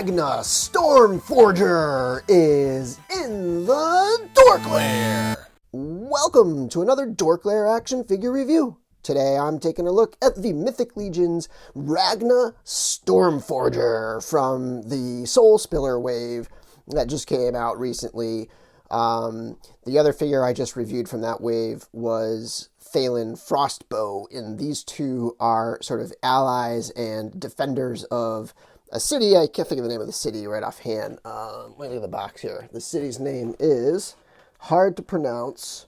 Ragna Stormforger is in the DorkLair. Welcome to another DorkLair action figure review. Today I'm taking a look at the Mythic Legions Ragna Stormforger from the Soul Spiller wave that just came out recently. The other figure I just reviewed from that wave was Thalen Frostbow, and these two are sort of allies and defenders of a city. I can't think of the name of the city right offhand. Let me look at the box here. The city's name is hard to pronounce.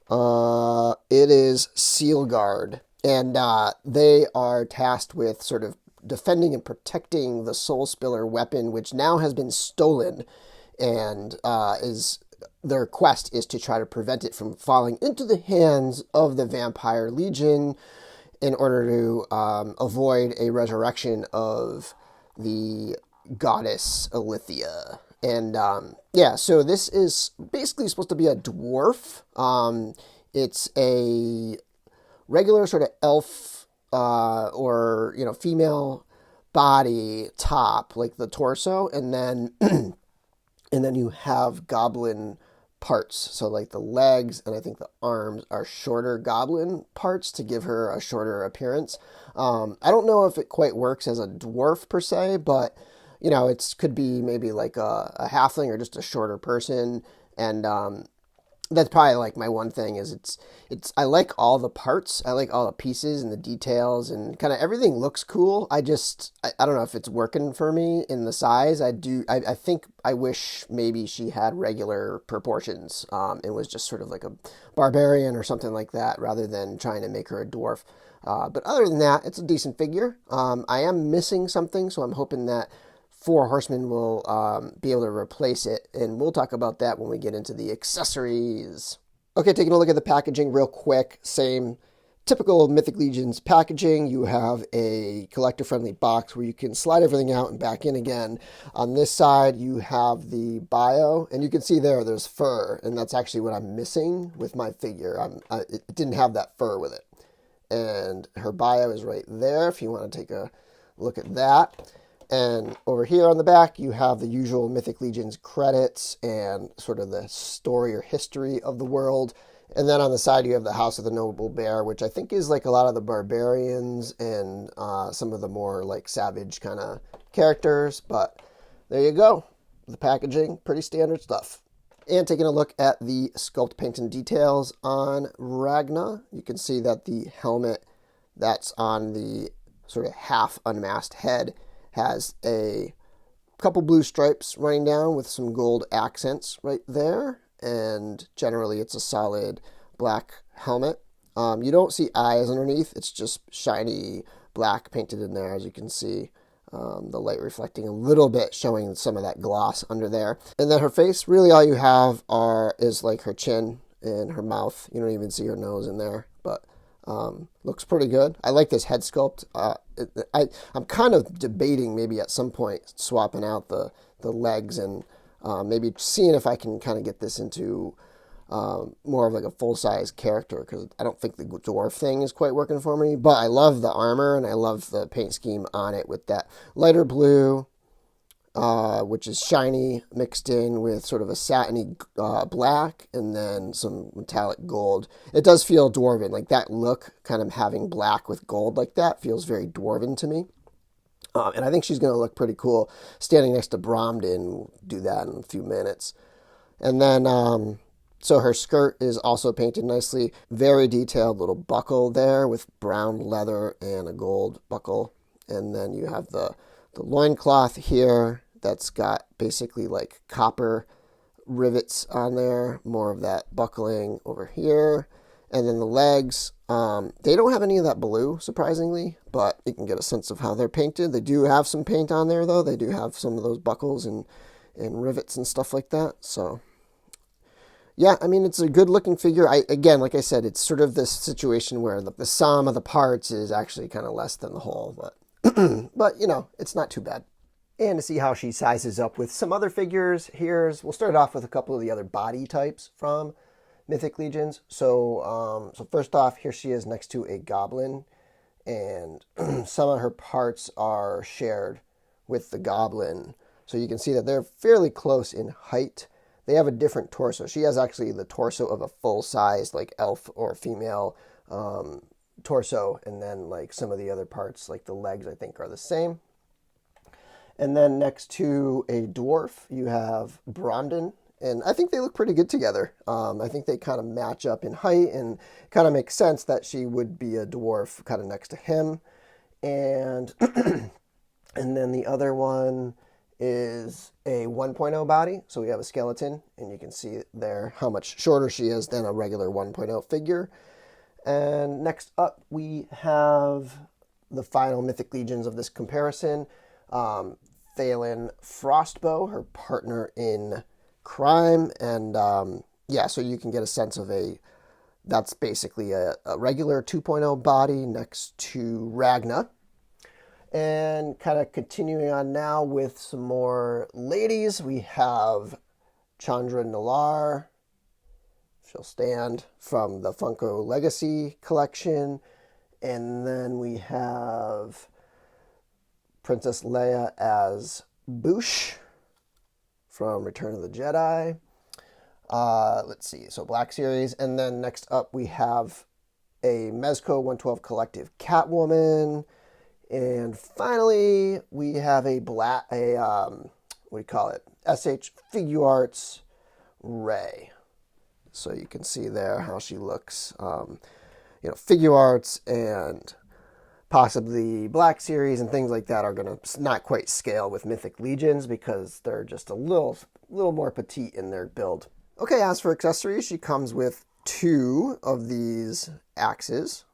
It is Sealguard, and they are tasked with sort of defending and protecting the Soul Spiller weapon, which now has been stolen, and their quest is to try to prevent it from falling into the hands of the Vampire Legion in order to avoid a resurrection of the goddess Alithia. And so this is basically supposed to be a dwarf. It's a regular sort of elf or female body top, like the torso, and then and then you have goblin parts. So like the legs and I think the arms are shorter goblin parts to give her a shorter appearance. I don't know if it quite works as a dwarf per se, but it could be maybe like a halfling or just a shorter person. And that's probably like my one thing is I like all the parts. I like all the pieces and the details and kind of everything looks cool. I don't know if it's working for me in the size. I think I wish maybe she had regular proportions. It was just sort of like a barbarian or something like that rather than trying to make her a dwarf. But other than that, it's a decent figure. I am missing something, so I'm hoping that Four Horsemen will be able to replace it, and we'll talk about that when we get into the accessories. Okay, taking a look at the packaging real quick. Same typical Mythic Legions packaging. You have a collector-friendly box where you can slide everything out and back in again. On this side, you have the bio, and you can see there's fur, and that's actually what I'm missing with my figure. It didn't have that fur with it. And her bio is right there if you want to take a look at that. And over here on the back, you have the usual Mythic Legions credits and sort of the story or history of the world. And then on the side, you have the House of the Noble Bear, which I think is like a lot of the barbarians and some of the more like savage kind of characters. But there you go. The packaging, pretty standard stuff. And taking a look at the sculpt paint and details on Ragna, you can see that the helmet that's on the sort of half unmasked head has a couple blue stripes running down with some gold accents right there. And generally it's a solid black helmet. You don't see eyes underneath. It's just shiny black painted in there, as you can see. The light reflecting a little bit, showing some of that gloss under there. And then her face, really all you have is like her chin and her mouth. You don't even see her nose in there, but looks pretty good. I like this head sculpt. I'm kind of debating maybe at some point swapping out the legs and maybe seeing if I can kind of get this into more of like a full-size character, because I don't think the dwarf thing is quite working for me. But I love the armor and I love the paint scheme on it with that lighter blue, which is shiny, mixed in with sort of a satiny black and then some metallic gold. It does feel dwarven, like that look, kind of having black with gold like that feels very dwarven to me. And I think she's going to look pretty cool standing next to Bromden. We'll do that in a few minutes. And then, so her skirt is also painted nicely. Very detailed little buckle there with brown leather and a gold buckle. And then you have the loincloth here that's got basically like copper rivets on there, more of that buckling over here. And then the legs, they don't have any of that blue, surprisingly, but you can get a sense of how they're painted. They do have some paint on there, though. They do have some of those buckles and rivets and stuff like that. So, yeah, I mean, it's a good-looking figure. Again, like I said, it's sort of this situation where the sum of the parts is actually kind of less than the whole, but but, it's not too bad. And to see how she sizes up with some other figures, we'll start off with a couple of the other body types from Mythic Legions. So first off, here she is next to a goblin, and some of her parts are shared with the goblin. So you can see that they're fairly close in height. They have a different torso. She has actually the torso of a full-size like elf or female torso, and then like some of the other parts like the legs I think are the same. And then next to a dwarf you have Brandon, and I think they look pretty good together. I think they kind of match up in height, and kind of makes sense that she would be a dwarf kind of next to him. And and then the other one is a 1.0 body. So we have a skeleton, and you can see there how much shorter she is than a regular 1.0 figure. And next up, we have the final Mythic Legions of this comparison. Thalen Frostbow, her partner in crime. And yeah, so you can get a sense of that's basically a regular 2.0 body next to Ragna. And kind of continuing on now with some more ladies, we have Chandra Nalar. She'll stand from the Funko Legacy collection. And then we have Princess Leia as Boushh from Return of the Jedi. Let's see, so Black Series. And then next up we have a Mezco 112 Collective Catwoman. And finally, we have what do you call it? SH Figuarts Rey. So you can see there how she looks. Figuarts and possibly Black Series and things like that are going to not quite scale with Mythic Legions because they're just a little more petite in their build. Okay, as for accessories, she comes with 2 of these axes.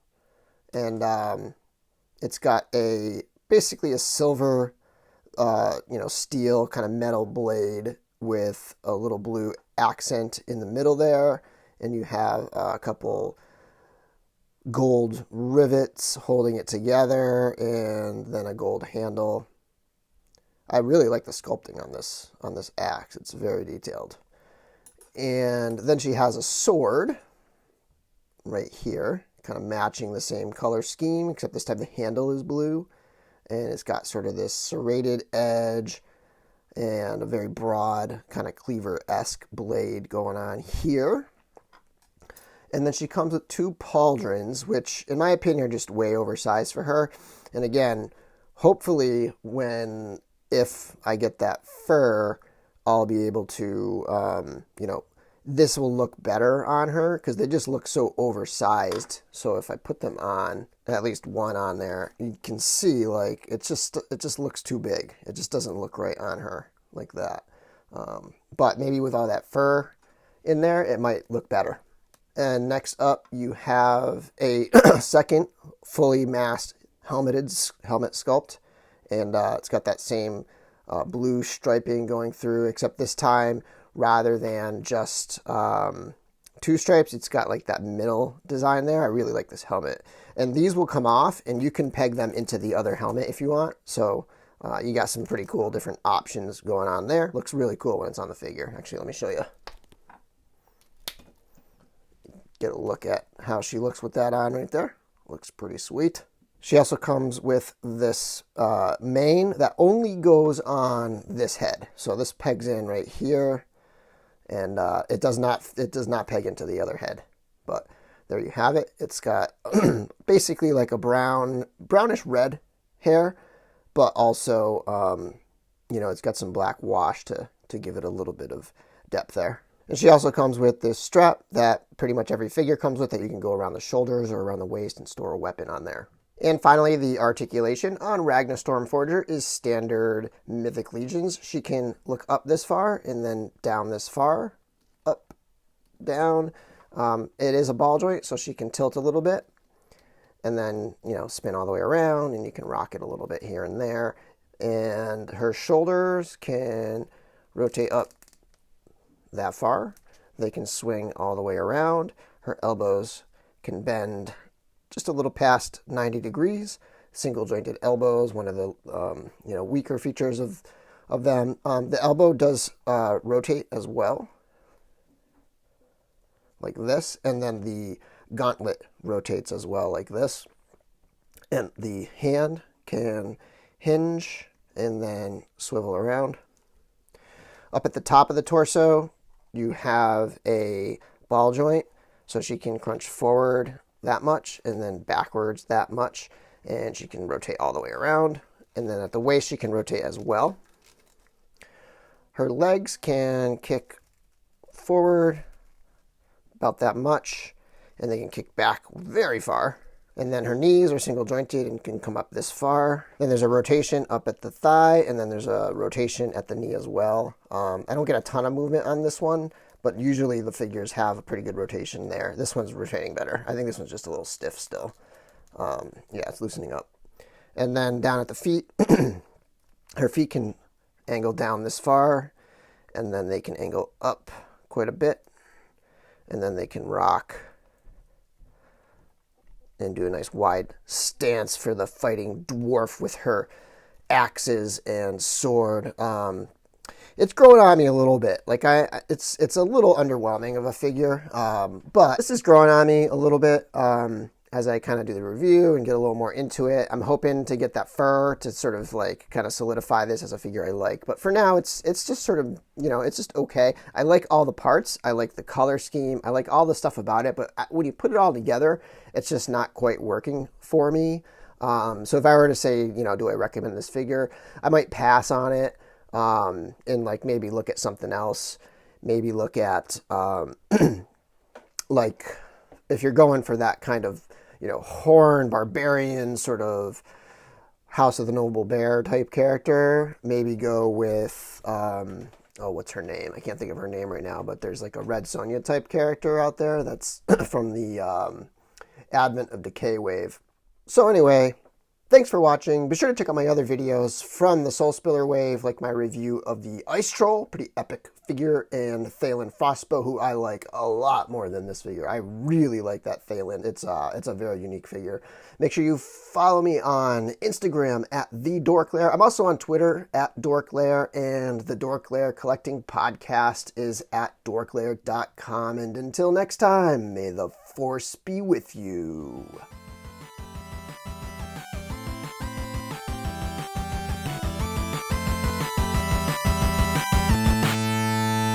And it's got basically a silver, steel kind of metal blade with a little blue accent in the middle there. And you have a couple gold rivets holding it together, and then a gold handle. I really like the sculpting on this axe. It's very detailed. And then she has a sword right here, kind of matching the same color scheme, except this time the handle is blue, and it's got sort of this serrated edge and a very broad kind of cleaver-esque blade going on here. And then she comes with 2 pauldrons, which in my opinion are just way oversized for her. And again, hopefully if I get that fur, I'll be able to, this will look better on her because they just look so oversized. So if I put them on, at least one on there, you can see like it just looks too big. It just doesn't look right on her like that. But maybe with all that fur in there, it might look better. And next up, you have a second fully masked helmet sculpt. And it's got that same blue striping going through, except this time, rather than just 2 stripes, it's got like that middle design there. I really like this helmet. And these will come off, and you can peg them into the other helmet if you want. So you got some pretty cool different options going on there. Looks really cool when it's on the figure. Actually, let me show you. Get a look at how she looks with that on right there. Looks pretty sweet. She also comes with this mane that only goes on this head. So this pegs in right here, and it does not peg into the other head. But there you have it. It's got basically like a brownish red hair, but also it's got some black wash to give it a little bit of depth there. And she also comes with this strap that pretty much every figure comes with, that you can go around the shoulders or around the waist and store a weapon on there. And finally, the articulation on Ragna Stormforger is standard Mythic Legions. She can look up this far and then down this far. Up, down. It is a ball joint, so she can tilt a little bit. And then, spin all the way around, and you can rock it a little bit here and there. And her shoulders can rotate up that far. They can swing all the way around. Her elbows can bend just a little past 90 degrees. Single jointed elbows, one of the weaker features of them. The elbow does rotate as well, like this, and then the gauntlet rotates as well, like this. And the hand can hinge and then swivel around Up at the top of the torso, you have a ball joint, so she can crunch forward that much and then backwards that much, and she can rotate all the way around. And then at the waist, she can rotate as well. Her legs can kick forward about that much, and they can kick back very far. And then her knees are single jointed and can come up this far. Then there's a rotation up at the thigh, and then there's a rotation at the knee as well. I don't get a ton of movement on this one, but usually the figures have a pretty good rotation there. This one's rotating better. I think this one's just a little stiff still. Yeah, it's loosening up. And then down at the feet, her feet can angle down this far, and then they can angle up quite a bit, and then they can rock and do a nice wide stance for the fighting dwarf with her axes and sword. It's growing on me a little bit. Like it's a little underwhelming of a figure, but this is growing on me a little bit as I kind of do the review and get a little more into it. I'm hoping to get that fur to sort of like kind of solidify this as a figure I like. But for now, it's just sort of, you know, it's just okay. I like all the parts. I like the color scheme. I like all the stuff about it. But when you put it all together, it's just not quite working for me. So if I were to say, you know, do I recommend this figure? I might pass on it and like maybe look at something else. Maybe look at like if you're going for that kind of, you know, horn barbarian sort of House of the Noble Bear type character, maybe go with what's her name? I can't think of her name right now, but there's like a Red Sonja type character out there that's from the Advent of Decay wave. So anyway, thanks for watching. Be sure to check out my other videos from the Soul Spiller wave, like my review of the Ice Troll, pretty epic figure, and Thalen Frostbow, who I like a lot more than this figure. I really like that Thalen. It's a very unique figure. Make sure you follow me on Instagram at @DorkLair. I'm also on Twitter at DorkLair, and the DorkLair Collecting Podcast is at DorkLair.com. And until next time, may the Force be with you.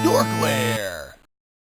DorkLair.